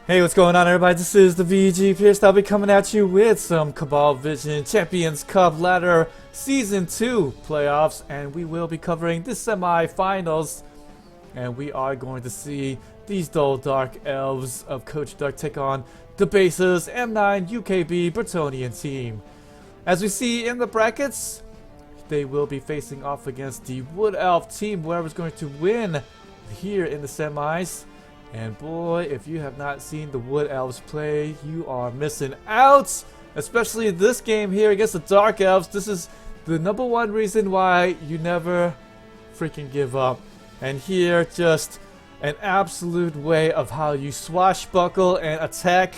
Hey, what's going on, everybody? This is the BJIaCTu. I'll be coming at you with some Cabal Vision Champions Cup Ladder Season 2 playoffs, and we will be covering the semifinals. And we are going to see these dull dark elves of Coach Ducke take on Debaser's M9 UKB Bretonnian team. As we see in the brackets, they will be facing off against the Wood Elf team, whoever's going to win here in the semis. And boy, if you have not seen the Wood Elves play, you are missing out. Especially this game here against the Dark Elves. This is the #1 reason why you never freaking give up. And here, just an absolute way of how you swashbuckle and attack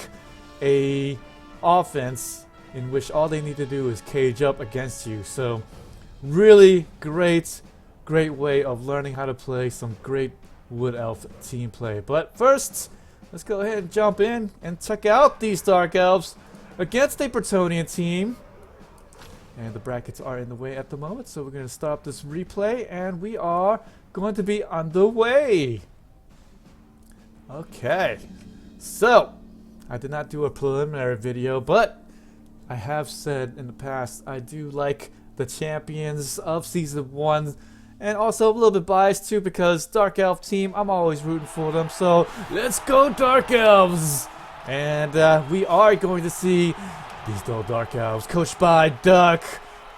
a offense in which all they need to do is cage up against you. So, really great way of learning how to play some great Wood Elf team play. But first, let's go ahead and jump in and check out these Dark Elves against a Bretonnian team. And the brackets are in the way at the moment, so we're going to stop this replay and we are going to be underway. Okay, so I did not do a preliminary video, but I have said in the past I do like the champions of Season 1. And also a little bit biased too, because Dark Elf team, I'm always rooting for them. So let's go Dark Elves! And we are going to see these dull Dark Elves, coached by Ducke,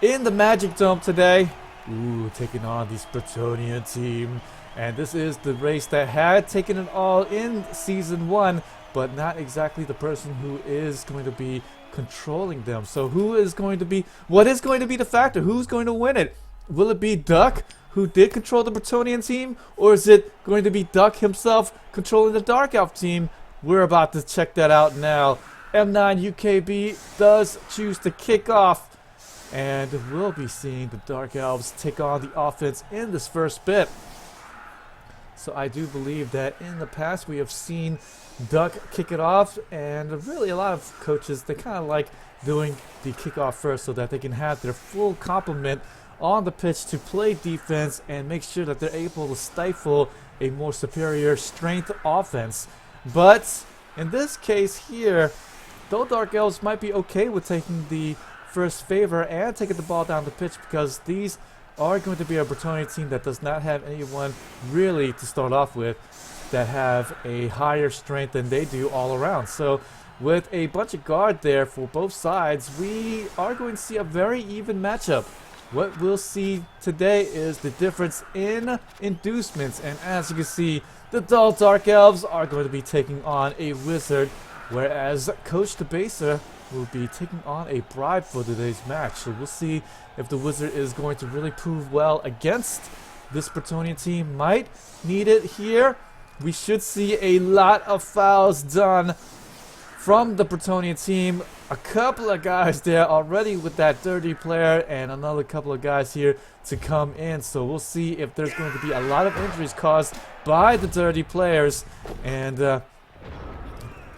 in the Magic Dome today. Ooh, taking on this Bretonnian team. And this is the race that had taken it all in Season 1, but not exactly the person who is going to be controlling them. So what is going to be the factor? Who's going to win it? Will it be Ducke, who did control the Bretonnian team, or is it going to be Ducke himself controlling the Dark Elf team? We're about to check that out now. M9 UKB does choose to kick off, and we'll be seeing the Dark Elves take on the offense in this first bit. So I do believe that in the past we have seen Ducke kick it off, and really a lot of coaches, they kind of like doing the kickoff first so that they can have their full complement on the pitch to play defense and make sure that they're able to stifle a more superior strength offense. But in this case here, though Dark Elves might be okay with taking the first favor and taking the ball down the pitch, because these are going to be a Bretonnian team that does not have anyone really to start off with that have a higher strength than they do all around. So with a bunch of guard there for both sides, we are going to see a very even matchup. What we'll see today is the difference in inducements, and as you can see, the dull Dark Elves are going to be taking on a Wizard, whereas Coach Debaser will be taking on a Bribe for today's match. So we'll see if the Wizard is going to really prove well against this Bretonnian team. Might need it here. We should see a lot of fouls done from the Bretonnian team. A couple of guys there already with that dirty player, and another couple of guys here to come in. So we'll see if there's going to be a lot of injuries caused by the dirty players, and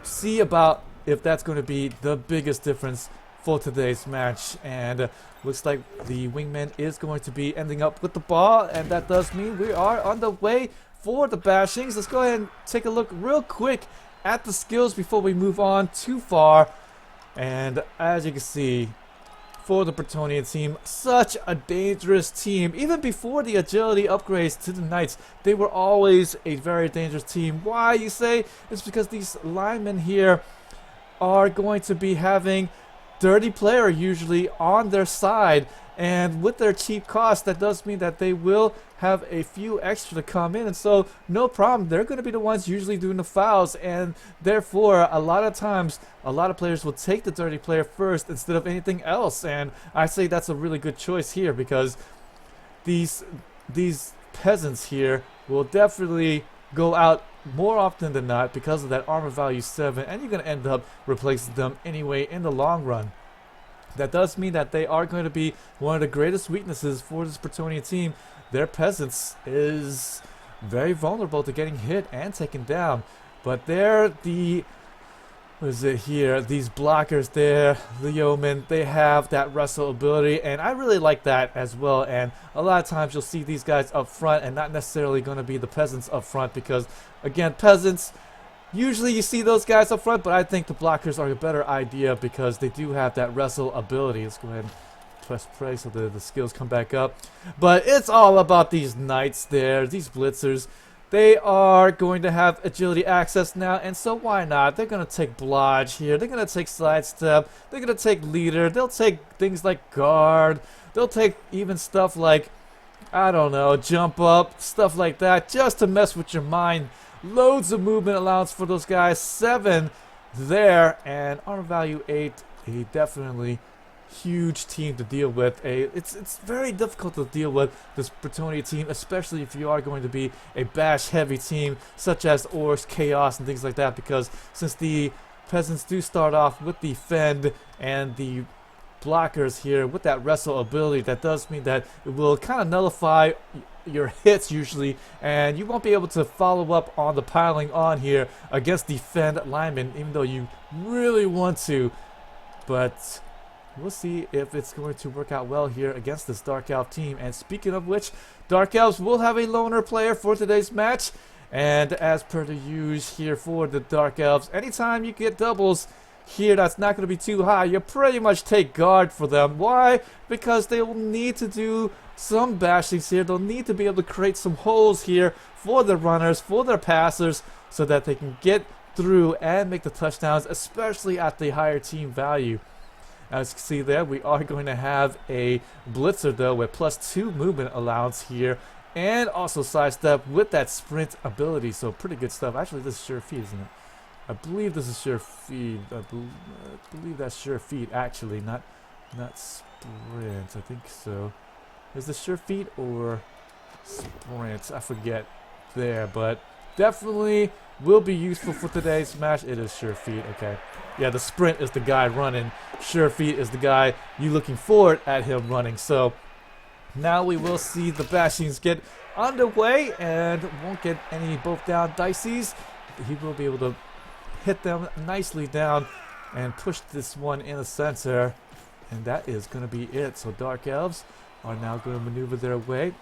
see about if that's going to be the biggest difference for today's match. And looks like the wingman is going to be ending up with the ball, and that does mean we are on the way for the bashings. Let's go ahead and take a look real quick at the skills before we move on too far. And as you can see, for the Bretonnian team, such a dangerous team. Even before the agility upgrades to the Knights, they were always a very dangerous team. Why, you say? It's because these linemen here are going to be having dirty player usually on their side, and with their cheap cost, that does mean that they will have a few extra to come in, and so no problem, they're going to be the ones usually doing the fouls, and therefore a lot of times a lot of players will take the dirty player first instead of anything else. And I say that's a really good choice here, because these peasants here will definitely go out more often than not because of that armor value 7, and you're going to end up replacing them anyway in the long run. That does mean that they are going to be one of the greatest weaknesses for this Bretonnian team. Their peasants is very vulnerable to getting hit and taken down. But they're the, what is it here, these blockers there, the yeomen, they have that wrestle ability, and I really like that as well. And a lot of times you'll see these guys up front and not necessarily going to be the peasants up front, because again, peasants, Usually you see those guys up front, but I think the blockers are a better idea because they do have that wrestle ability. Let's go ahead and press play so the skills come back up. But it's all about these knights there, these blitzers. They are going to have agility access now, and so why not? They're going to take blodge here. They're going to take sidestep. They're going to take leader. They'll take things like guard. They'll take even stuff like, I don't know, jump up, stuff like that, just to mess with your mind. Loads of movement allowance for those guys. 7 there, and armor value 8. A definitely huge team to deal with. It's very difficult to deal with this Bretonnian team, especially if you are going to be a bash heavy team such as Orcs, Chaos, and things like that, because since the peasants do start off with the fend and the blockers here with that wrestle ability, that does mean that it will kind of nullify your hits usually, and you won't be able to follow up on the piling on here against the fend linemen, even though you really want to. But we'll see if it's going to work out well here against this Dark Elf team. And speaking of which, Dark Elves will have a loner player for today's match. And as per the use here for the Dark Elves, anytime you get doubles here that's not going to be too high, you pretty much take guard for them. Why? Because they will need to do some bashings here. They'll need to be able to create some holes here for the runners, for their passers, so that they can get through and make the touchdowns, especially at the higher team value. As you can see there, we are going to have a blitzer though with +2 movement allowance here, and also sidestep with that sprint ability. So pretty good stuff. Actually, this is sure feet, isn't it? I believe this is sure feet. I believe that's sure feet actually, not sprint. I think so. Is this sure feet or sprint? I forget there, but definitely will be useful for today's match. It is sure feet. Okay. Yeah, the sprint is the guy running. Sure feet is the guy you looking forward at him running. So now we will see the bashings get underway and won't get any both down dices. He will be able to hit them nicely down and push this one in the center. And that is going to be it. So Dark Elves are now going to maneuver their way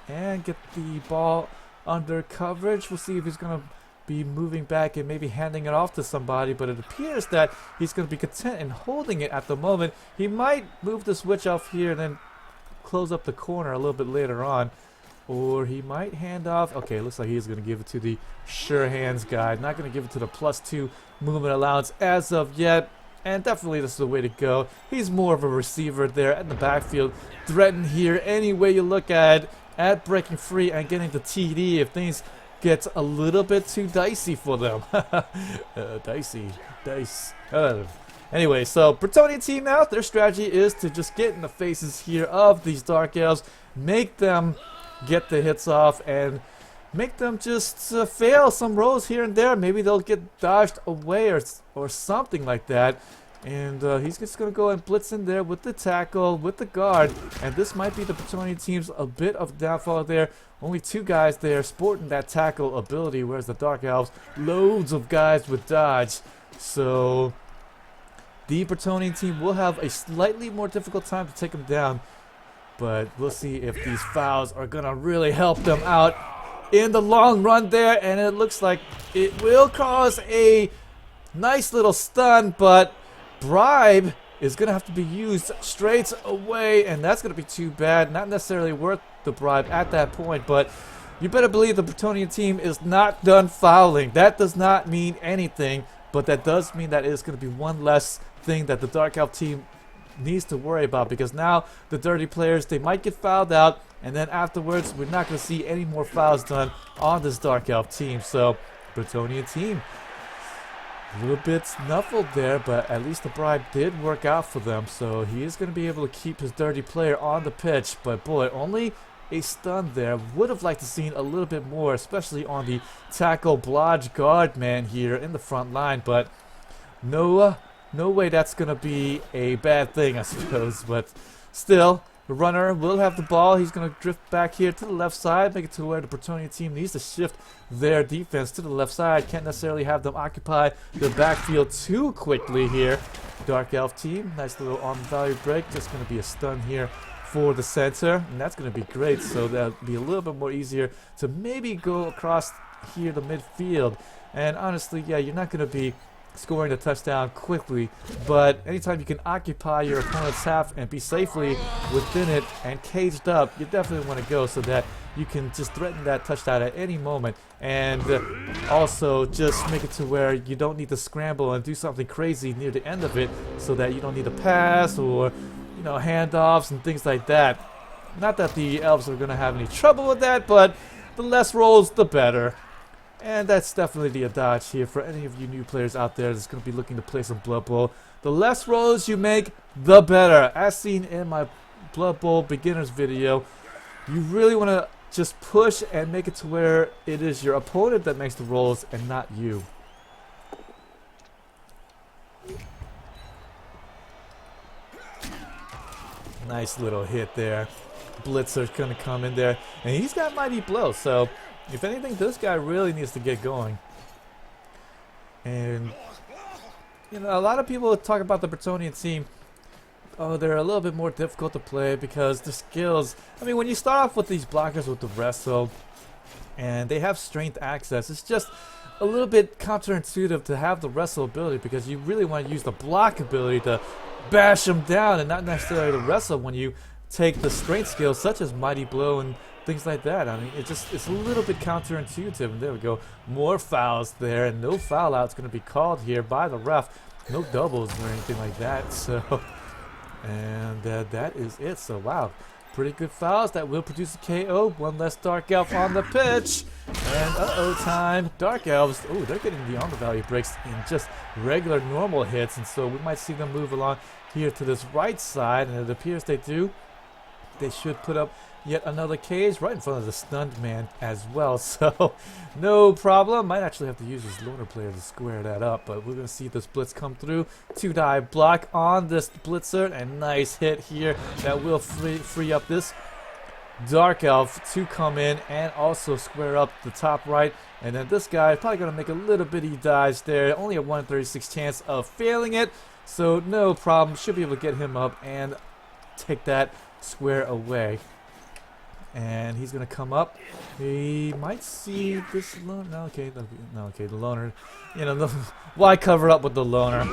and get the ball under coverage. We'll see if he's going to be moving back and maybe handing it off to somebody, but it appears that he's going to be content in holding it at the moment. He might move the switch off here and then close up the corner a little bit later on, or he might hand off. Okay, looks like he's going to give it to the sure hands guy, not going to give it to the +2 movement allowance as of yet. And definitely this is the way to go. He's more of a receiver there in the backfield, threatened here any way you look at breaking free and getting the TD if things get a little bit too dicey for them. Dice. Anyway, so Bretonnian team now, their strategy is to just get in the faces here of these Dark Elves, make them get the hits off, and make them just fail some rolls here and there. Maybe they'll get dodged away or something like that. And he's just going to go and blitz in there with the tackle, with the guard. And this might be the Bretonnian team's a bit of downfall there. Only 2 guys there sporting that tackle ability, whereas the Dark Elves, loads of guys with dodge. So the Bretonnian team will have a slightly more difficult time to take them down. But we'll see if these fouls are going to really help them out in the long run there. And it looks like it will cause a nice little stun, but bribe is going to have to be used straight away, and that's going to be too bad. Not necessarily worth the bribe at that point, but you better believe the Bretonnian team is not done fouling. That does not mean anything, but that does mean that it is going to be one less thing that the Dark Elf team needs to worry about, because now the dirty players, they might get fouled out, and then afterwards we're not going to see any more fouls done on this Dark Elf team. So Bretonnian team, a little bit snuffled there, but at least the bribe did work out for them. So he is going to be able to keep his dirty player on the pitch. But boy, only a stun there. Would have liked to seen a little bit more, especially on the tackle blodge guard man here in the front line. But no way that's going to be a bad thing, I suppose. But still, the runner will have the ball. He's going to drift back here to the left side, make it to where the Bretonnian team needs to shift their defense to the left side. Can't necessarily have them occupy the backfield too quickly here. Dark Elf team, nice little on value break. Just going to be a stun here for the center, and that's going to be great. So that'll be a little bit more easier to maybe go across here the midfield. And honestly, yeah, you're not going to be scoring a touchdown quickly, but anytime you can occupy your opponent's half and be safely within it and caged up, you definitely want to go so that you can just threaten that touchdown at any moment, and also just make it to where you don't need to scramble and do something crazy near the end of it, so that you don't need to pass or, you know, handoffs and things like that. Not that the Elves are going to have any trouble with that, but the less rolls, the better. And that's definitely the adage here for any of you new players out there that's going to be looking to play some Blood Bowl. The less rolls you make, the better. As seen in my Blood Bowl beginners video, you really want to just push and make it to where it is your opponent that makes the rolls and not you. Nice little hit there. Blitzer's going to come in there, and he's got mighty blow, so if anything, this guy really needs to get going. And, you know, a lot of people talk about the Bretonnian team. Oh, they're a little bit more difficult to play because the skills, I mean, when you start off with these blockers with the wrestle, and they have strength access, it's just a little bit counterintuitive to have the wrestle ability, because you really want to use the block ability to bash them down and not necessarily the wrestle when you take the strength skills such as mighty blow and things like that. I mean, it's a little bit counterintuitive. And there we go, more fouls there, and no foul out's going to be called here by the ref. No doubles or anything like that. So, and that is it. So wow, pretty good fouls that will produce a KO. One less Dark Elf on the pitch, and time. Dark Elves, oh, they're getting the armor value breaks in just regular normal hits, and so we might see them move along here to this right side, and it appears they do. They should put up yet another cage right in front of the stunned man as well, so no problem. Might actually have to use his loner player to square that up, but we're going to see this blitz come through. 2-die block on this blitzer, and nice hit here that will free up this Dark Elf to come in and also square up the top right. And then this guy is probably going to make a little bitty dodge there, only a 1 in 36 chance of failing it, so no problem. Should be able to get him up and take that square away. And he's gonna come up. He might see this loner. No, okay, the loner. You know, why cover up with the loner?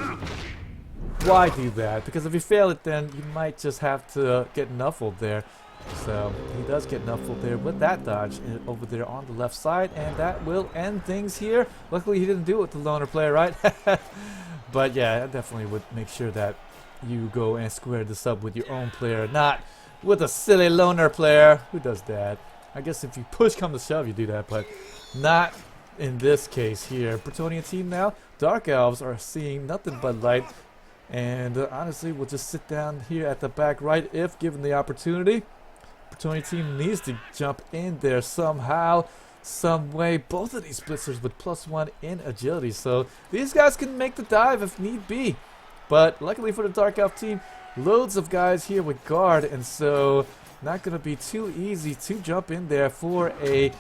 Why do that? Because if you fail it, then you might just have to get nuffled there. So he does get nuffled there with that dodge over there on the left side, and that will end things here. Luckily, he didn't do it with the loner player, right? But yeah, I definitely would make sure that you go and square this up with your own player, not with a silly loner player. Who does that? I guess if you push come to shove, you do that, but not in this case here. Bretonnian team now. Dark Elves are seeing nothing but light, and honestly, we'll just sit down here at the back right if given the opportunity. Bretonnian team needs to jump in there somehow, some way. Both of these blitzers with +1 in agility, so these guys can make the dive if need be. But luckily for the Dark Elf team, loads of guys here with guard, and so not going to be too easy to jump in there for a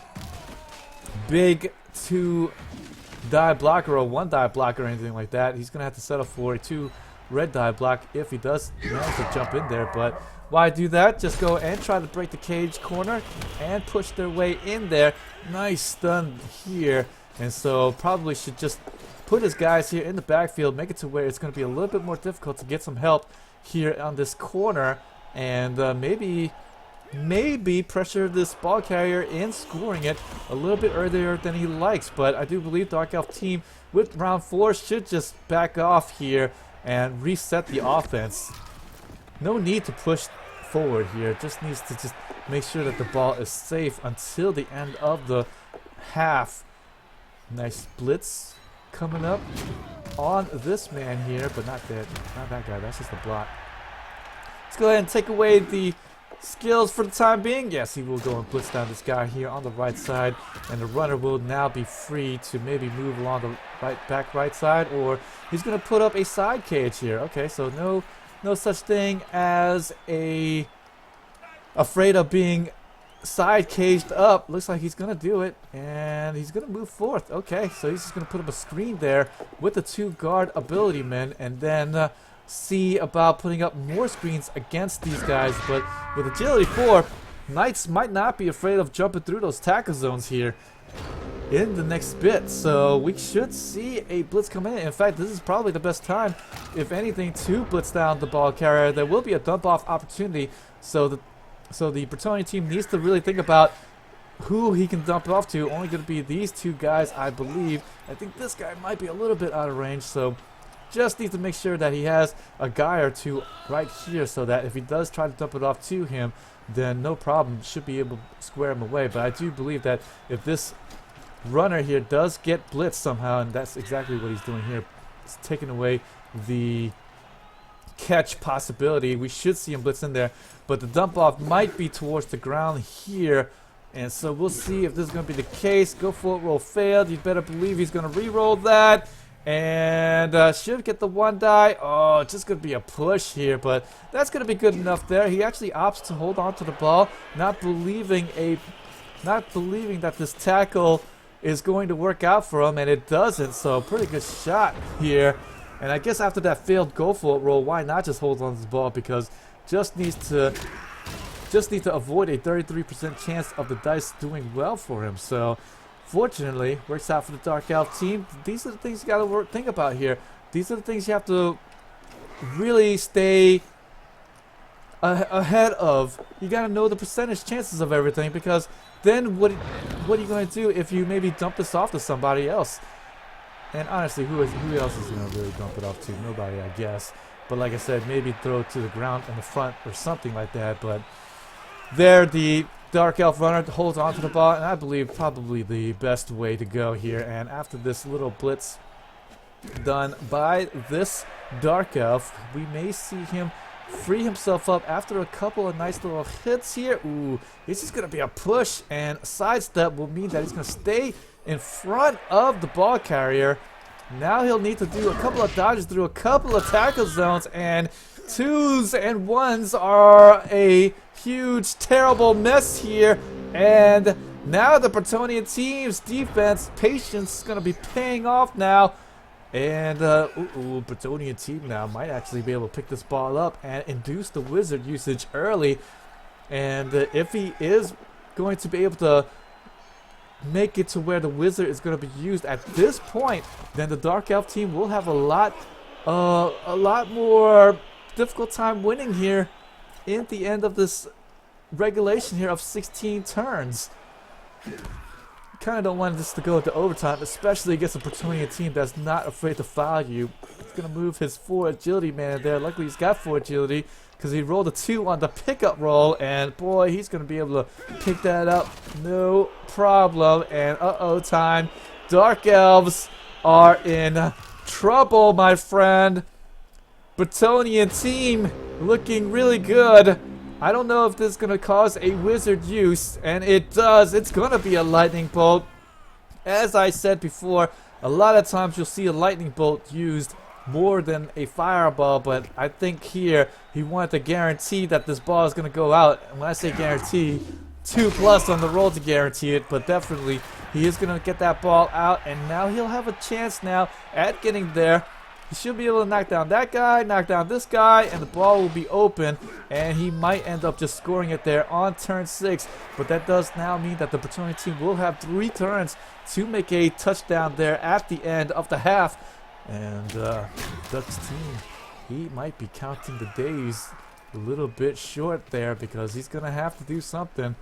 big 2-die blocker or 1-die blocker or anything like that. He's going to have to settle for a 2-red-die block if he does manage to jump in there. But why do that? Just go and try to break the cage corner and push their way in there. Nice stun here, and so probably should just put his guys here in the backfield, make it to where it's going to be a little bit more difficult to get some help here on this corner, and maybe pressure this ball carrier in scoring it a little bit earlier than he likes. But I do believe Dark Elf team with round 4 should just back off here and reset the offense. No need to push forward here, just needs to just make sure that the ball is safe until the end of the half. Nice blitz coming up on this man here, but not that guy. That's just a block. Let's go ahead and take away the skills for the time being. Yes, he will go and blitz down this guy here on the right side, and the runner will now be free to maybe move along the back right side, or he's going to put up a side cage here. Okay, so no such thing as afraid of being side caged up. Looks like he's gonna do it, and he's gonna move forth. Okay, so he's just gonna put up a screen there with the 2-guard ability men, and then see about putting up more screens against these guys. But with agility 4, Knights might not be afraid of jumping through those tackle zones here. in the next bit. So we should see a blitz come in. In fact, this is probably the best time, if anything, to blitz down the ball carrier. There will be a dump off opportunity. So the Bretonnian team needs to really think about who he can dump off to. Only going to be these two guys, I believe. I think this guy might be a little bit out of range, so just needs to make sure that he has a guy or two right here, so that if he does try to dump it off to him, then no problem, should be able to square him away. But I do believe that if this runner here does get blitzed somehow, and that's exactly what he's doing here, it's taking away the catch possibility, we should see him blitz in there. But the dump off might be towards the ground here, and so we'll see if this is going to be the case. Go for it, roll failed. You better believe he's going to re-roll that. And should get the one die. Oh, it's just going to be a push here, but that's going to be good enough there. He actually opts to hold on to the ball, not believing that this tackle is going to work out for him, and it doesn't. So pretty good shot here. And I guess after that failed go for it roll, why not just hold on to the ball, because just needs to avoid a 33% chance of the dice doing well for him. So fortunately, works out for the Dark Elf team. These are the things you got to think about here. These are the things you have to really stay ahead of. You got to know the percentage chances of everything, because then what are you going to do if you maybe dump this off to somebody else? And honestly, who else is going to really dump it off to? Nobody, I guess. But like I said, maybe throw it to the ground in the front or something like that. But there, the Dark Elf runner holds onto the ball, and I believe probably the best way to go here. And after this little blitz done by this Dark Elf, we may see him free himself up after a couple of nice little hits here. Ooh, this is going to be a push, and a sidestep will mean that he's going to stay in front of the ball carrier. Now he'll need to do a couple of dodges through a couple of tackle zones, and twos and ones are a huge, terrible mess here. And now the Bretonnian team's defense patience is going to be paying off now. And Bretonnian team now might actually be able to pick this ball up and induce the wizard usage early. And if he is going to be able to make it to where the wizard is going to be used at this point, then the Dark Elf team will have a lot more difficult time winning here in the end of this regulation here of 16 turns. Kind of don't want this to go into overtime, especially against a Bretonnian team that's not afraid to foul you. He's going to move his 4 agility man there. Luckily he's got 4 agility, because he rolled a 2 on the pickup roll, and boy, he's going to be able to pick that up no problem. And time. Dark Elves are in trouble, my friend. Bretonnian team looking really good. I don't know if this is going to cause a wizard use, and it does. It's going to be a lightning bolt. As I said before, a lot of times you'll see a lightning bolt used more than a fireball, but I think here he wanted to guarantee that this ball is going to go out. And when I say guarantee, 2+ on the roll to guarantee it, but definitely he is going to get that ball out, and now he'll have a chance now at getting there. He should be able to knock down that guy, knock down this guy, and the ball will be open, and he might end up just scoring it there on turn 6. But that does now mean that the Bretonnian team will have 3 turns to make a touchdown there at the end of the half. And Ducke's team, he might be counting the days a little bit short there, because he's going to have to do something.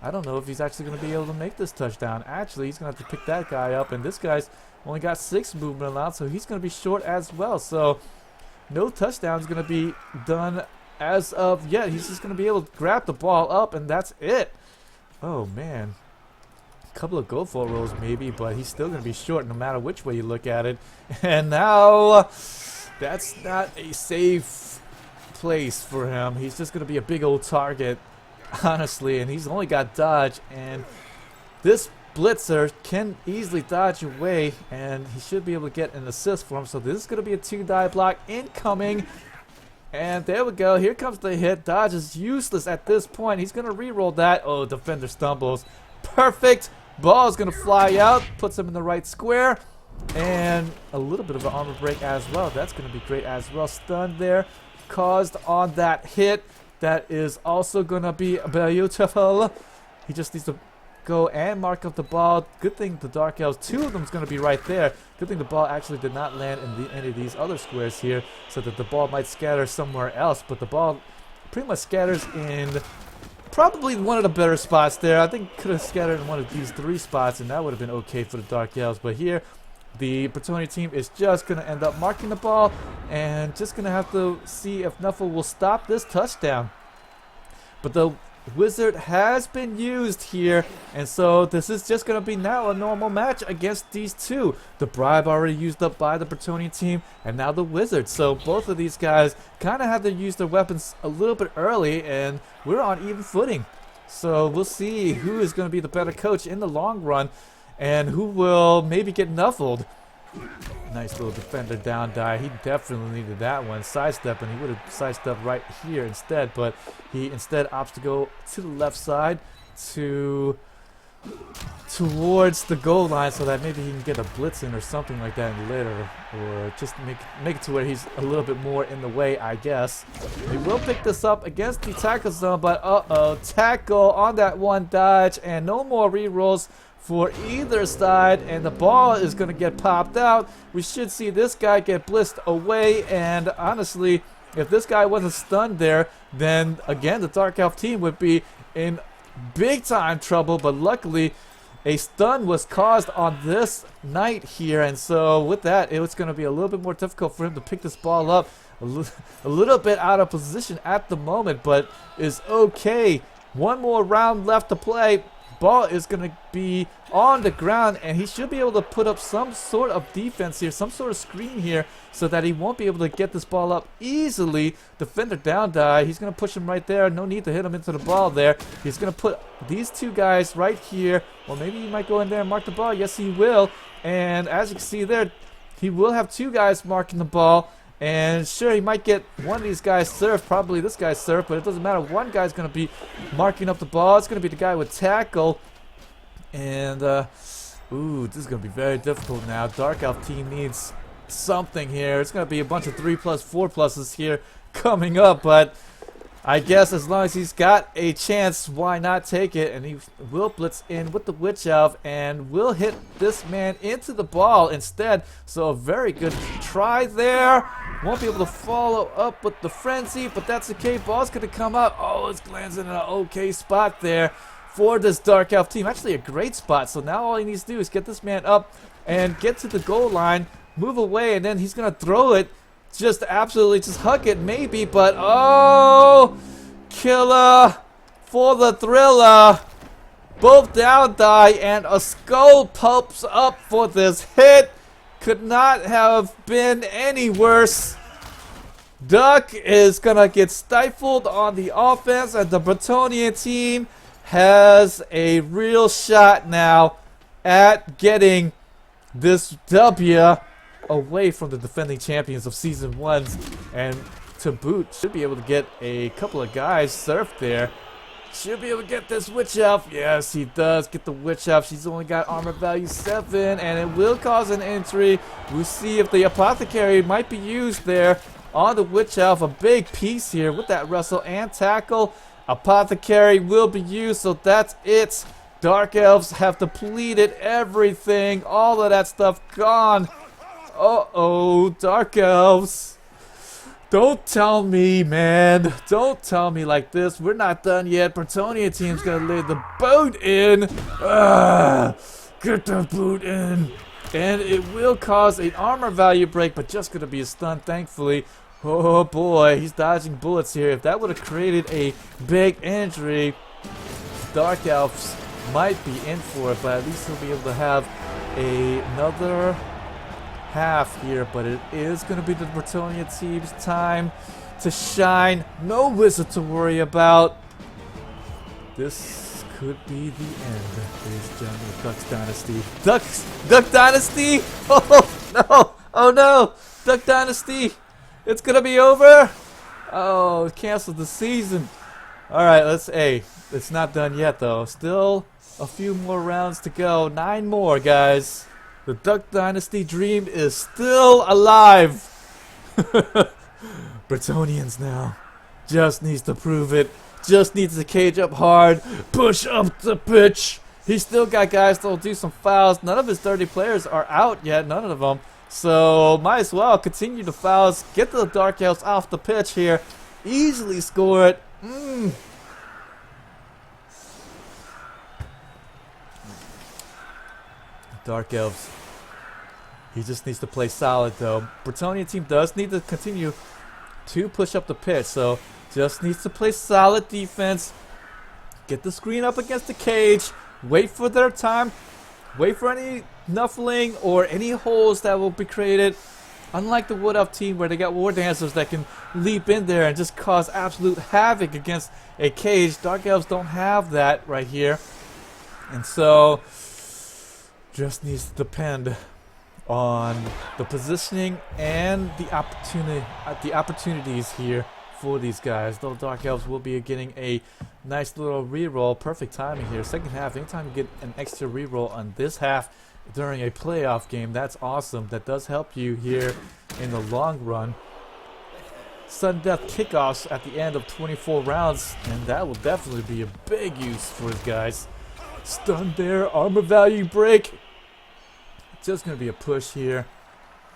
I don't know if he's actually going to be able to make this touchdown. Actually, he's going to have to pick that guy up, and this guy's only got 6 movement allowed, so he's going to be short as well. So no touchdown is going to be done as of yet. He's just going to be able to grab the ball up, and that's it. Oh, man. A couple of go for rolls maybe, but he's still going to be short no matter which way you look at it. And now that's not a safe place for him. He's just going to be a big old target, honestly, and he's only got dodge, and this blitzer can easily dodge away, and he should be able to get an assist for him. So this is going to be a 2-die block incoming, and there we go. Here comes the hit. Dodge is useless at this point. He's going to re-roll that. Oh, defender stumbles. Perfect. Ball is going to fly out, puts him in the right square, and a little bit of an armor break as well. That's going to be great as well. Stun there caused on that hit. That is also going to be beautiful. He just needs to go and mark up the ball. Good thing the Dark Elves, 2 of them is going to be right there. Good thing the ball actually did not land in any of these other squares here, so that the ball might scatter somewhere else. But the ball pretty much scatters in probably one of the better spots there. I think could have scattered in one of these 3 spots, and that would have been okay for the Dark Elves. But here, the Bretonnian team is just going to end up marking the ball and just going to have to see if Nuffle will stop this touchdown. But the Wizard has been used here, and so this is just going to be now a normal match against these 2. The Bribe already used up by the Bretonnian team, and now the Wizard. So both of these guys kind of have to use their weapons a little bit early, and we're on even footing. So we'll see who is going to be the better coach in the long run, and who will maybe get nuffled. Nice little defender down die. He definitely needed that one. Sidestep, and he would have sidestepped right here instead, but he instead opts to go to the left side towards the goal line so that maybe he can get a blitz in or something like that later, or just make it to where he's a little bit more in the way, I guess. He will pick this up against the tackle zone, but tackle on that one dodge, and no more rerolls for either side, and the ball is going to get popped out. We should see this guy get blitzed away, and honestly, if this guy wasn't stunned there, then again the Dark Elf team would be in big time trouble, but luckily a stun was caused on this knight here, and so with that, it was going to be a little bit more difficult for him to pick this ball up. A little bit out of position at the moment, but is okay. One more round left to play. Ball is going to be on the ground, and he should be able to put up some sort of defense here, some sort of screen here, so that he won't be able to get this ball up easily. Defender down die. He's going to push him right there. No need to hit him into the ball there. He's going to put these 2 guys right here. Well, maybe he might go in there and mark the ball. Yes, he will. And as you can see there, he will have 2 guys marking the ball. And sure, he might get one of these guys served, probably this guy's served, but it doesn't matter. One guy's going to be marking up the ball. It's going to be the guy with tackle. And, ooh, this is going to be very difficult now. Dark Elf team needs something here. It's going to be a bunch of 3+, 4+s here coming up, but I guess as long as he's got a chance, why not take it? And he will blitz in with the Witch Elf and will hit this man into the ball instead. So a very good try there. Won't be able to follow up with the frenzy, but that's okay. Ball's going to come out. Oh, it's lands in an okay spot there for this Dark Elf team. Actually a great spot. So now all he needs to do is get this man up and get to the goal line, move away, and then he's going to throw it. Just absolutely just hug it maybe, but oh, killer for the thriller. Both down die, and a skull pops up for this hit. Could not have been any worse. Duck is gonna get stifled on the offense, and the Bretonnian team has a real shot now at getting this W away from the defending champions of Season 1, and to boot, should be able to get a couple of guys surfed there. Should be able to get this Witch Elf. Yes, he does get the Witch Elf. She's only got armor value 7, and it will cause an entry. We'll see if the Apothecary might be used there on the Witch Elf. A big piece here with that wrestle and tackle. Apothecary will be used, so that's it. Dark Elves have depleted everything. All of that stuff gone. Uh-oh, Dark Elves. Don't tell me, man. Don't tell me like this. We're not done yet. Bretonnian team's gonna lay the boot in. Get the boot in. And it will cause an armor value break, but just gonna be a stun, thankfully. Oh boy, he's dodging bullets here. If that would have created a big injury, Dark Elves might be in for it, but at least he'll be able to have another half here. But it is going to be the Bretonnian team's time to shine. No Wizard to worry about. This could be the end, ladies and gentlemen, of Duck's Dynasty. Duck Dynasty? Oh no! Oh no! Duck Dynasty! It's gonna be over! Oh, canceled the season. Alright, it's not done yet though. Still a few more rounds to go. 9 more, guys. The Duck Dynasty dream is still alive. Bretonnians now. Just needs to prove it. Just needs to cage up hard. Push up the pitch. He's still got guys that'll do some fouls. None of his dirty players are out yet. None of them. So might as well continue the fouls. Get the Dark Elves off the pitch here. Easily score it. Dark Elves. He just needs to play solid though. Bretonnian team does need to continue to push up the pitch. So just needs to play solid defense. Get the screen up against the cage. Wait for their time. Wait for any nuffling or any holes that will be created. Unlike the uDeT team where they got war dancers that can leap in there and just cause absolute havoc against a cage, Dark Elves don't have that right here. And so just needs to depend on the positioning and the opportunities here for these guys. Though Dark Elves will be getting a nice little reroll. Perfect timing here. Second half, anytime you get an extra reroll on this half during a playoff game, that's awesome. That does help you here in the long run. Sudden death kickoffs at the end of 24 rounds, and that will definitely be a big use for his guys. Stun there, armor value break. Just going to be a push here,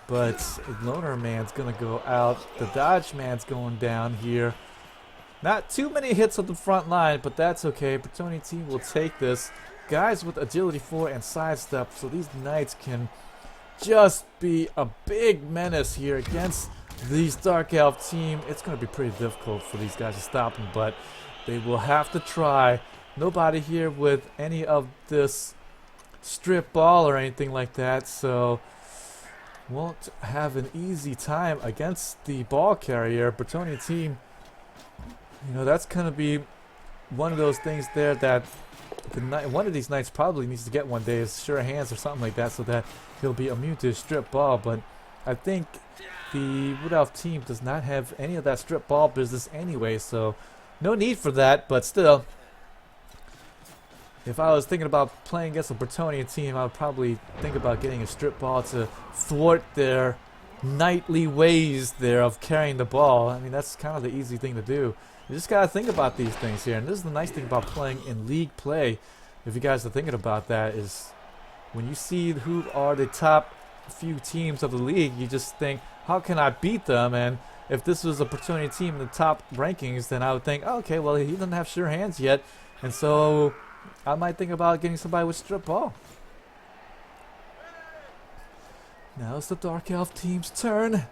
but Loner Man's going to go out. The Dodge Man's going down here. Not too many hits on the front line, but that's okay. Bretonnian team will take this. Guys with agility 4 and sidestep, so these Knights can just be a big menace here against these Dark Elf team. It's going to be pretty difficult for these guys to stop them, but they will have to try. Nobody here with any of this strip ball or anything like that, so won't have an easy time against the ball carrier. Bretonnian team, you know, that's going to be one of those things there that one of these Knights probably needs to get one day, is sure hands or something like that, so that he'll be immune to strip ball. But I think the uDeT team does not have any of that strip ball business anyway, so no need for that. But still, if I was thinking about playing against a Bretonnian team, I would probably think about getting a strip ball to thwart their knightly ways there of carrying the ball. I mean, that's kind of the easy thing to do. You just gotta think about these things here, and this is the nice thing about playing in league play. If you guys are thinking about that, is when you see who are the top few teams of the league, you just think, how can I beat them? And if this was a Bretonnian team in the top rankings, then I would think, oh, okay, well, he doesn't have sure hands yet, and so I might think about getting somebody with strip ball. Now it's the Dark Elf team's turn.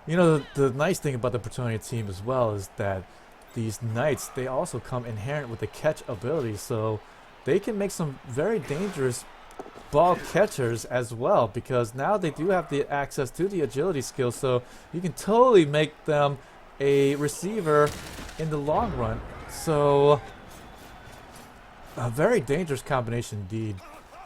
You know, the nice thing about the Bretonnian team as well is that these Knights, they also come inherent with the catch ability, so they can make some very dangerous ball catchers as well, because now they do have the access to the agility skill, so you can totally make them a receiver in the long run. So a very dangerous combination indeed.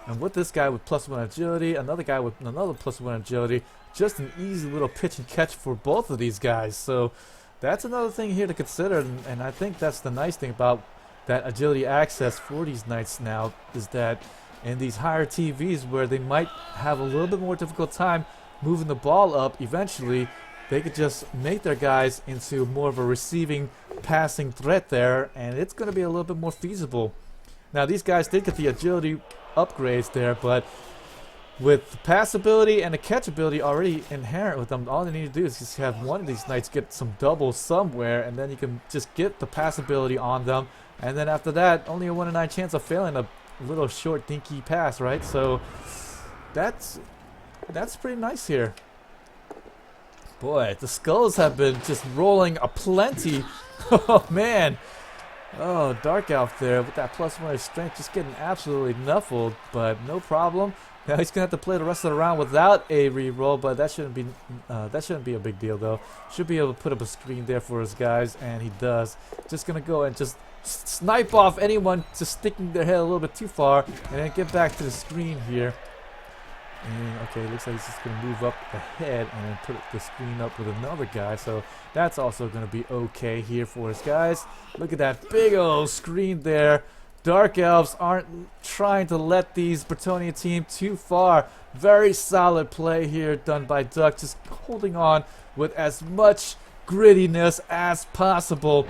And with this guy with +1 agility, another guy with another +1 agility, just an easy little pitch and catch for both of these guys. So that's another thing here to consider, and I think that's the nice thing about that agility access for these Knights now, is that in these higher TVs where they might have a little bit more difficult time moving the ball up, eventually they could just make their guys into more of a receiving, passing threat there, and it's going to be a little bit more feasible. Now these guys did get the agility upgrades there, but with the pass ability and the catch ability already inherent with them, all they need to do is just have one of these Knights get some doubles somewhere, and then you can just get the pass ability on them, and then after that, only a 1 in 9 chance of failing a little short dinky pass, right? So that's pretty nice here. Boy, the skulls have been just rolling aplenty. Oh man. Oh, Dark Elf there with that +1 strength, just getting absolutely nuffled, but no problem. Now he's gonna have to play the rest of the round without a reroll, but that shouldn't be a big deal though. Should be able to put up a screen there for his guys, and he does. Just gonna go and just snipe off anyone just sticking their head a little bit too far, and then get back to the screen here. And okay, looks like he's just gonna move up ahead and then put the screen up with another guy, so that's also gonna be okay here for his guys. Look at that big old screen there. Dark Elves aren't trying to let these Bretonnian team too far. Very solid play here done by Ducke, just holding on with as much grittiness as possible.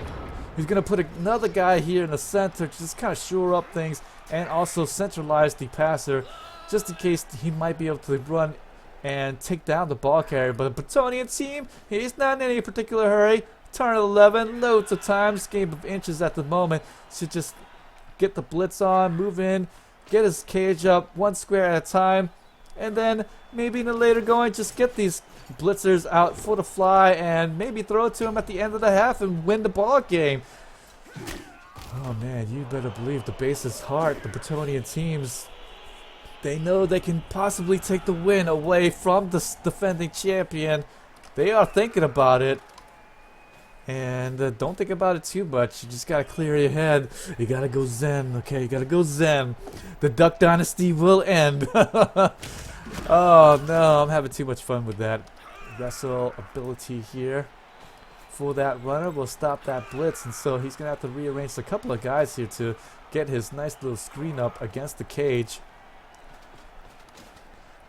He's going to put another guy here in the center to just kind of shore up things and also centralize the passer just in case he might be able to run and take down the ball carrier. But the Bretonnian team, he's not in any particular hurry. Turn 11, loads of time. This game of inches at the moment. Should just get the blitz on, move in, get his cage up one square at a time, and then maybe in the later going, just get these blitzers out for the fly and maybe throw it to him at the end of the half and win the ball game. Oh man, you better believe Debaser's heart, the Bretonnian teams, they know they can possibly take the win away from the defending champion. They are thinking about it. And don't think about it too much. You just gotta clear your head. You gotta go zen, okay? You gotta go zen. The Duck Dynasty will end. Oh no, I'm having too much fun with that wrestle ability here. For that runner, will stop that blitz, and so he's gonna have to rearrange a couple of guys here to get his nice little screen up against the cage.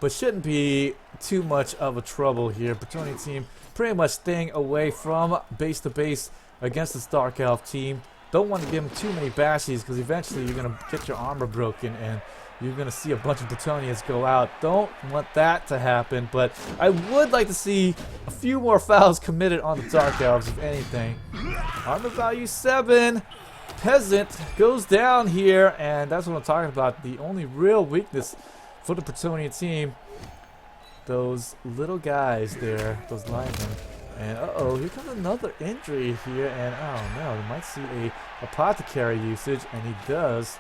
But shouldn't be too much of a trouble here. Bretonnian team pretty much staying away from base to base against this Dark Elf team. Don't want to give him too many bashes because eventually you're going to get your armor broken and you're going to see a bunch of Bretonnians go out. Don't want that to happen, but I would like to see a few more fouls committed on the Dark Elves, if anything. Armor value 7. Peasant goes down here, and that's what I'm talking about. The only real weakness for the Bretonnian team, those little guys there, those linemen. And uh-oh, here comes another injury here, and oh no, we might see a apothecary usage, and he does.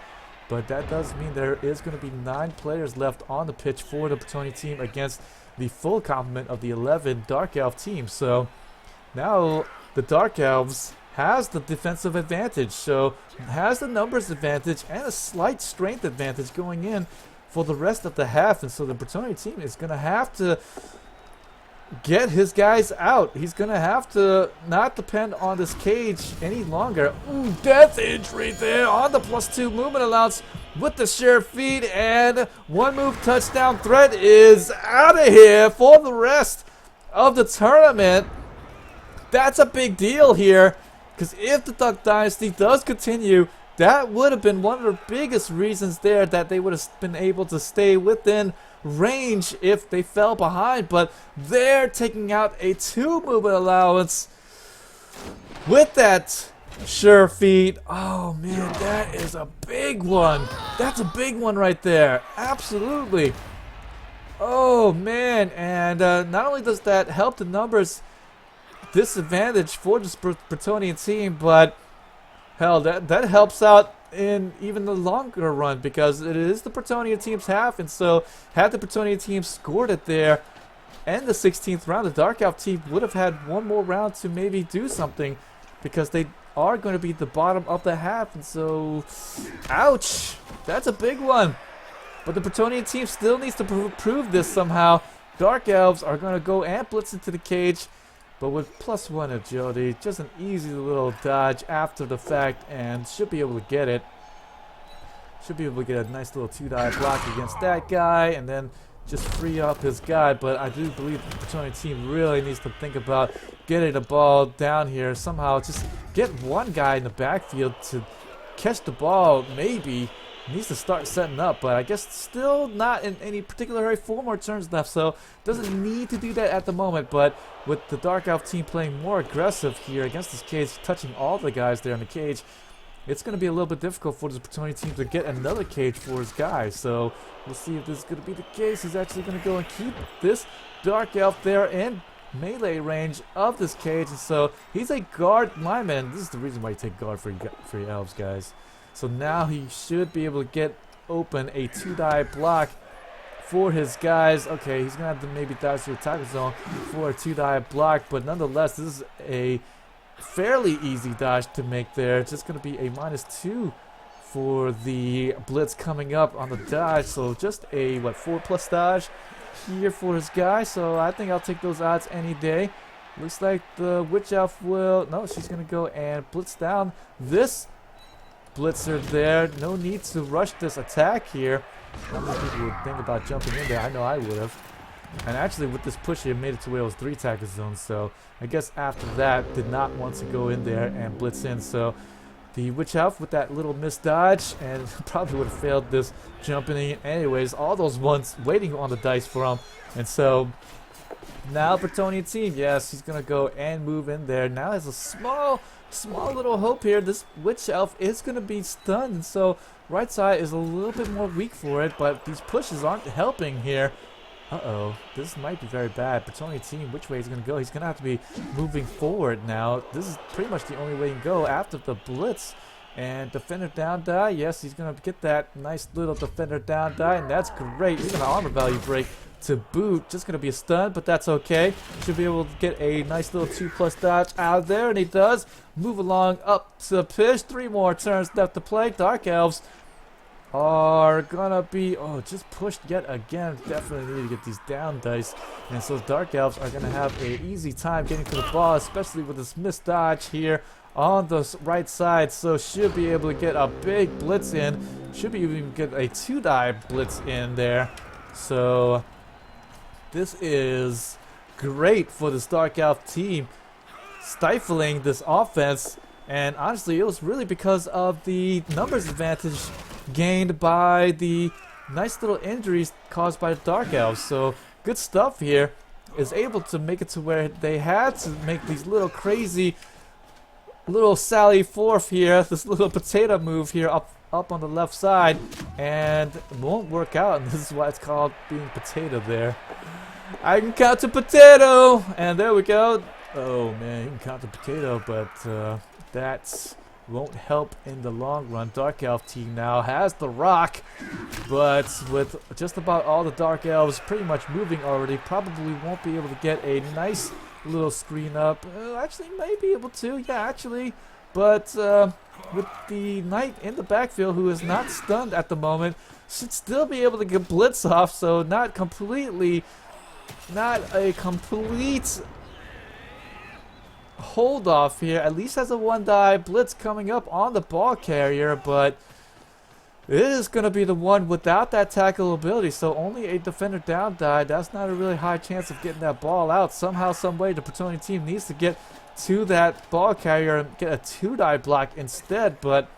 But that does mean there is going to be 9 players left on the pitch for the Bretonnian team against the full complement of the 11 Dark Elf team. So now the Dark Elves has the defensive advantage, so has the numbers advantage and a slight strength advantage going in for the rest of the half. And so the Bretonnian team is going to have to get his guys out. He's going to have to not depend on this cage any longer. Ooh, death injury there on the +2 movement allowance with the sure feet, and one move touchdown threat is out of here for the rest of the tournament. That's a big deal here, because if the Duck Dynasty does continue, that would have been one of the biggest reasons there that they would have been able to stay within range if they fell behind. But they're taking out a 2 movement allowance with that sure feet. Oh man, that is a big one. That's a big one right there. Absolutely. Oh man, and not only does that help the numbers disadvantage for this Bretonnian team, but hell, that helps out in even the longer run, because it is the Bretonnian team's half, and so had the Bretonnian team scored it there and the 16th round, the Dark Elf team would have had one more round to maybe do something, because they are going to be the bottom of the half. And so ouch, that's a big one. But the Bretonnian team still needs to prove this somehow. Dark Elves are going to go and blitz into the cage, but with +1 agility, just an easy little dodge after the fact, and should be able to get it. Should be able to get a nice little 2-die block against that guy, and then just free up his guy. But I do believe the Bretonnian team really needs to think about getting the ball down here somehow. Just get one guy in the backfield to catch the ball, maybe. Needs to start setting up, but I guess still not in any particular hurry. 4 more turns left, so doesn't need to do that at the moment. But with the Dark Elf team playing more aggressive here against this cage, touching all the guys there in the cage, it's going to be a little bit difficult for this Bretonnian team to get another cage for his guys. So we'll see if this is going to be the case. He's actually going to go and keep this Dark Elf there in melee range of this cage, and so he's a guard lineman. This is the reason why you take guard for your Elves, guys. So now he should be able to get open a 2-die block for his guys. Okay, he's going to have to maybe dodge through the tackle zone for a 2-die block, but nonetheless, this is a fairly easy dodge to make there. It's just going to be a -2 for the blitz coming up on the dodge. So just a, 4+ dodge here for his guy. So I think I'll take those odds any day. Looks like the Witch Elf will... No, she's going to go and blitz down this blitzer there. No need to rush this attack here. How many people would think about jumping in there? I know I would have. And actually with this push here made it to where it was 3 tackle zones, so I guess after that did not want to go in there and blitz in. So the Witch Elf with that little missed dodge, and probably would have failed this jumping in anyways. All those ones waiting on the dice for him. And so now Bretonnian team, yes, he's going to go and move in there. Now has a small little hope here. This Witch Elf is going to be stunned, and so right side is a little bit more weak for it, but these pushes aren't helping here. Uh-oh, this might be very bad. Bretonnian team, which way he's going to go? He's going to have to be moving forward now. This is pretty much the only way he can go after the blitz. And defender down die. Yes, he's going to get that nice little defender down die, and that's great. He's going to armor value break to boot. Just going to be a stun, but that's okay. Should be able to get a nice little 2+ dodge out there, and he does. Move along up to the pitch. 3 more turns left to play. Dark Elves are gonna be just pushed yet again. Definitely need to get these down dice, and so Dark Elves are gonna have an easy time getting to the ball, especially with this missed dodge here on the right side. So should be able to get a big blitz in, should be even get a 2-die blitz in there. So this is great for this Dark Elf team, stifling this offense. And honestly, it was really because of the numbers advantage gained by the nice little injuries caused by the Dark Elves. So good stuff here. Is able to make it to where they had to make these little crazy little Sally forth here, this little potato move here up on the left side, and it won't work out, and this is why it's called being potato there. I can count to potato, and there we go. Oh man, you can count to potato, but that won't help in the long run. Dark Elf team now has the rock, but with just about all the Dark Elves pretty much moving already, probably won't be able to get a nice little screen up. Actually, may be able to, yeah, actually. But with the Knight in the backfield, who is not stunned at the moment, should still be able to get blitz off, so not a complete hold off here. At least has a 1-die blitz coming up on the ball carrier, but it is going to be the one without that tackle ability, so only a defender down die. That's not a really high chance of getting that ball out. Somehow, some way, the Bretonnian team needs to get to that ball carrier and get a 2-die block instead, but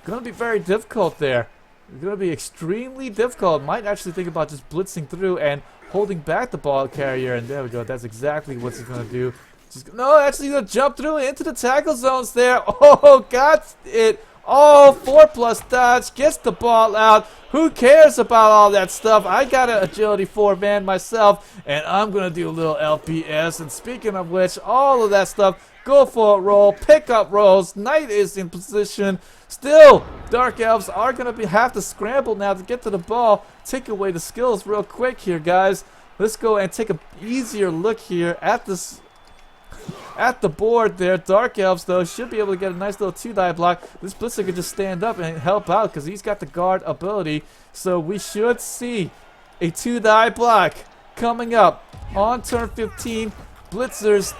going to be very difficult there. It's going to be extremely difficult. Might actually think about just blitzing through and holding back the ball carrier, and there we go. That's exactly what he's going to do. No, actually going to jump through into the tackle zones there. Oh, got it. Oh, 4+ dodge, gets the ball out. Who cares about all that stuff? I got an agility 4-man myself, and I'm going to do a little LPS. And speaking of which, all of that stuff, go for a roll, pick up rolls. Knight is in position. Still, Dark Elves are going to have to scramble now to get to the ball. Take away the skills real quick here, guys. Let's go and take an easier look here at this. At the board there. Dark Elves, though, should be able to get a nice little 2-die block. This blitzer could just stand up and help out because he's got the guard ability. So we should see a 2-die block coming up on turn 15. Blitzers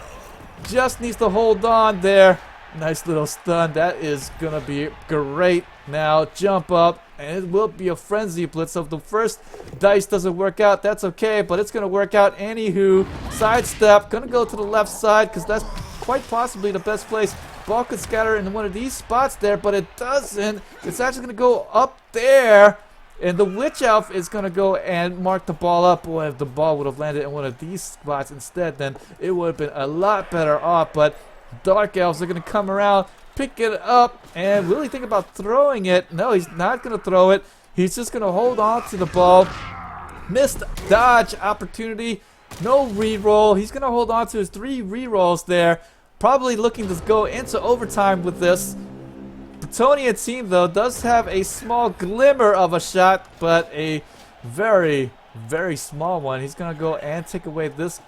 just needs to hold on there. Nice little stun. That is going to be great. Now jump up, and it will be a frenzy blitz. So if the first dice doesn't work out, that's okay, but it's going to work out anywho. Sidestep, going to go to the left side because that's quite possibly the best place. Ball could scatter in one of these spots there, but it doesn't. It's actually going to go up there, and the Witch Elf is going to go and mark the ball up. Boy, if the ball would have landed in one of these spots instead, then it would have been a lot better off, but Dark Elves are going to come around, pick it up, and really think about throwing it. No, he's not going to throw it. He's just going to hold on to the ball. Missed dodge opportunity. No reroll. He's going to hold on to his 3 rerolls there. Probably looking to go into overtime with this. Bretonnian team, though, does have a small glimmer of a shot, but a very, very small one. He's going to go and take away this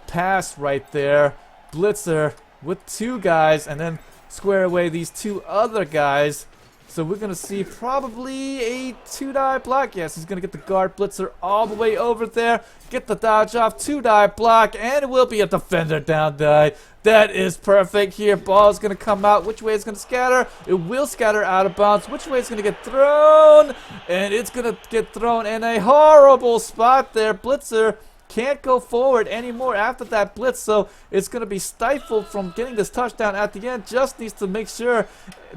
pass right there. Blitzer with 2 guys, and then square away these 2 other guys. So we're going to see probably a 2-die block. Yes, he's going to get the guard blitzer all the way over there. Get the dodge off, 2-die block, and it will be a defender down die. That is perfect here. Ball is going to come out. Which way it's going to scatter? It will scatter out of bounds. Which way it's going to get thrown? And it's going to get thrown in a horrible spot there. Blitzer can't go forward anymore after that blitz, so it's going to be stifled from getting this touchdown at the end. Just needs to make sure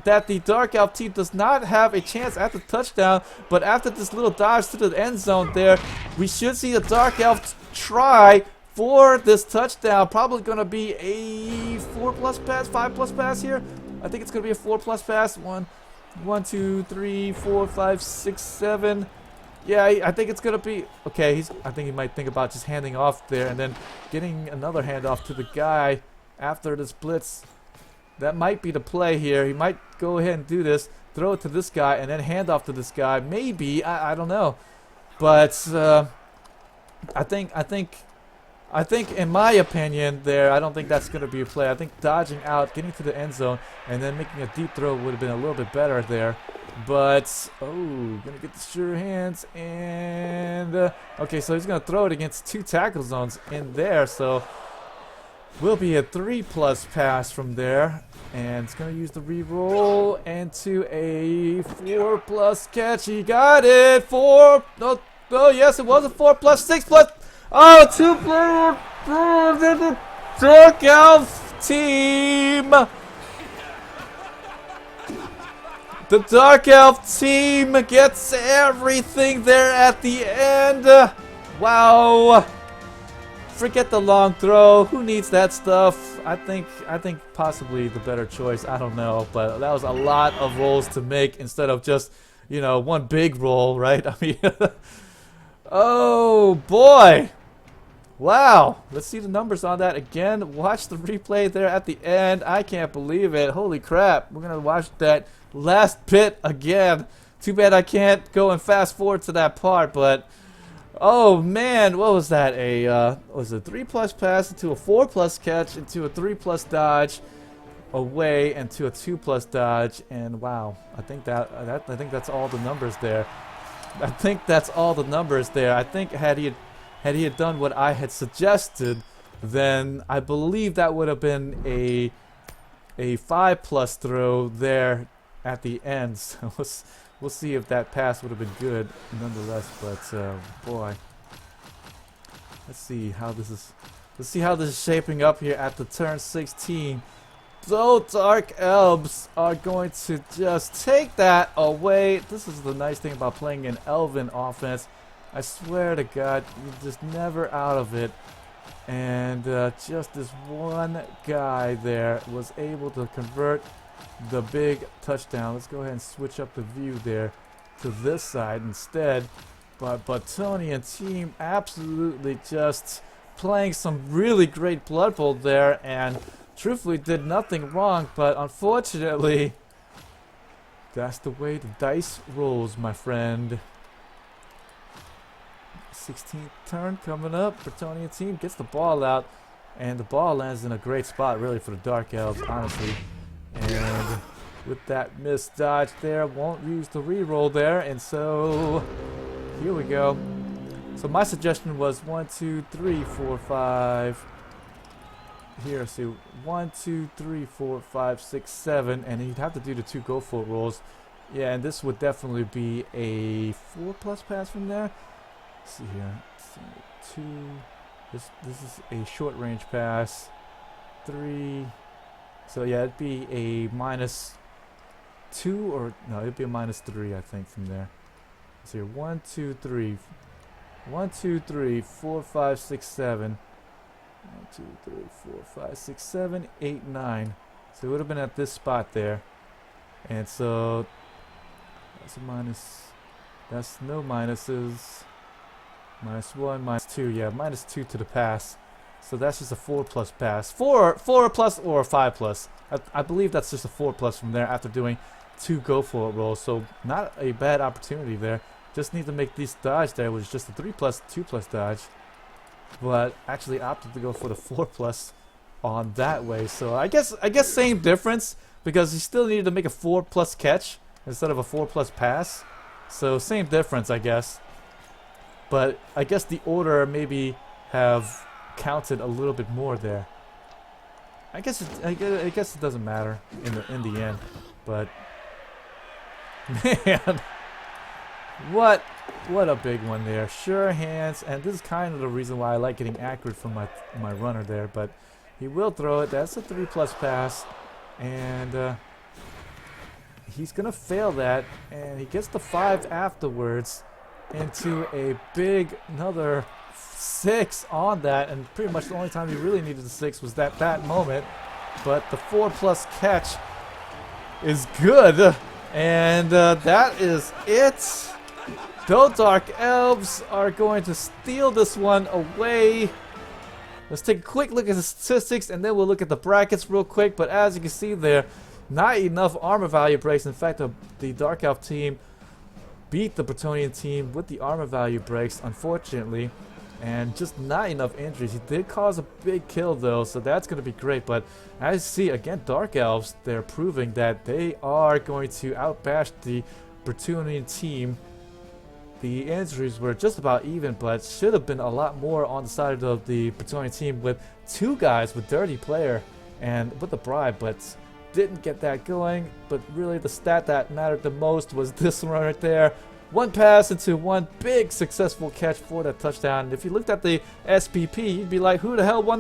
that the Dark Elf team does not have a chance at the touchdown, but after this little dodge to the end zone there, we should see the Dark Elf try for this touchdown. Probably going to be a 4+ pass, 5+ pass here. I think it's going to be a 4+ pass. 1, 2, 3, 4, 5, 6, 7. Yeah, I think it's gonna be okay. I think he might think about just handing off there and then getting another handoff to the guy after this blitz. That might be the play here. He might go ahead and do this, throw it to this guy, and then hand off to this guy. Maybe I don't know, but I think in my opinion there, I don't think that's gonna be a play. I think dodging out, getting to the end zone, and then making a deep throw would have been a little bit better there. But, gonna get the sure hands, and, okay, so he's gonna throw it against 2 tackle zones in there, so will be a 3+ pass from there, and it's gonna use the re-roll into a 4+ catch. He got it. 4, oh yes, it was a 4+, 6+, 2 player, the Dark Elf team. The Dark Elf team gets everything there at the end. Wow. Forget the long throw. Who needs that stuff? I think possibly the better choice. I don't know, but that was a lot of rolls to make instead of just, you know, one big roll, right? I mean, oh boy. Wow. Let's see the numbers on that again. Watch the replay there at the end. I can't believe it. Holy crap. We're going to watch that last bit again. Too bad I can't go and fast forward to that part, but oh man, what was that? Was a 3+ pass into a 4+ catch into a 3+ dodge away into a 2+ dodge, and wow, I think that's all the numbers there. I think that's all the numbers there. I think had he done what I had suggested, then I believe that would have been a 5+ throw there at the end. So we'll see if that pass would have been good nonetheless. But boy, let's see how this is shaping up here at the turn 16. So Dark Elves are going to just take that away. This is the nice thing about playing an Elven offense. I swear to God, you're just never out of it. And just this one guy there was able to convert the big touchdown. Let's go ahead and switch up the view there to this side instead. But Bretonnian team absolutely just playing some really great Blood Bowl there, and truthfully did nothing wrong, but unfortunately that's the way the dice rolls, my friend. 16th turn coming up. Bretonnian team gets the ball out, and the ball lands in a great spot really for the Dark Elves, honestly. And with that missed dodge there, won't use the re-roll there, and so here we go. So my suggestion was 1, 2, 3, 4, 5. Here, see, 1, 2, 3, 4, 5, 6, 7, and he'd have to do the 2 go for it rolls. Yeah, and this would definitely be a 4+ pass from there. Let's see here, so 2. This is a short range pass. 3. So yeah, it'd be a -2 or no, it'd be a -3, I think, from there. Let's see here, 1, 2, 3. 1, 2, 3, 4, 5, 6, 7. 1, 2, 3, 4, 5, 6, 7, 8, 9. So it would have been at this spot there. And so that's a minus. That's no minuses. -1, -2. Yeah, -2 to the pass. So that's just a 4+ pass. 4+ or a 5+. I believe that's just a 4+ from there after doing 2 go for it rolls. So not a bad opportunity there. Just need to make this dodge there, which is just a 3+, 2+ dodge. But actually opted to go for the 4+ on that way. So I guess same difference, because he still needed to make a 4+ catch instead of a 4+ pass. So same difference, I guess. But I guess the order maybe have counted a little bit more there. I guess it doesn't matter in the end. But man, What a big one there. Sure hands, and this is kind of the reason why I like getting accurate from my runner there, but he will throw it. That's a 3+ pass, and he's gonna fail that, and he gets the 5 afterwards into a big another 6 on that, and pretty much the only time he really needed the 6 was that moment. But the 4+ catch is good, and that is it. The Dark Elves are going to steal this one away. Let's take a quick look at the statistics, and then we'll look at the brackets real quick. But as you can see there, not enough armor value breaks. In fact, the Dark Elf team beat the Bretonnian team with the armor value breaks, unfortunately. And just not enough injuries. He did cause a big kill though, so that's going to be great. But as you see, again, Dark Elves, they're proving that they are going to outbash the Bretonnian team. The injuries were just about even, but should have been a lot more on the side of the Bretonnian team with 2 guys with Dirty Player and with the bribe, but didn't get that going. But really the stat that mattered the most was this one right there. 1 pass into 1 big successful catch for that touchdown. And if you looked at the SPP, you'd be like, who the hell won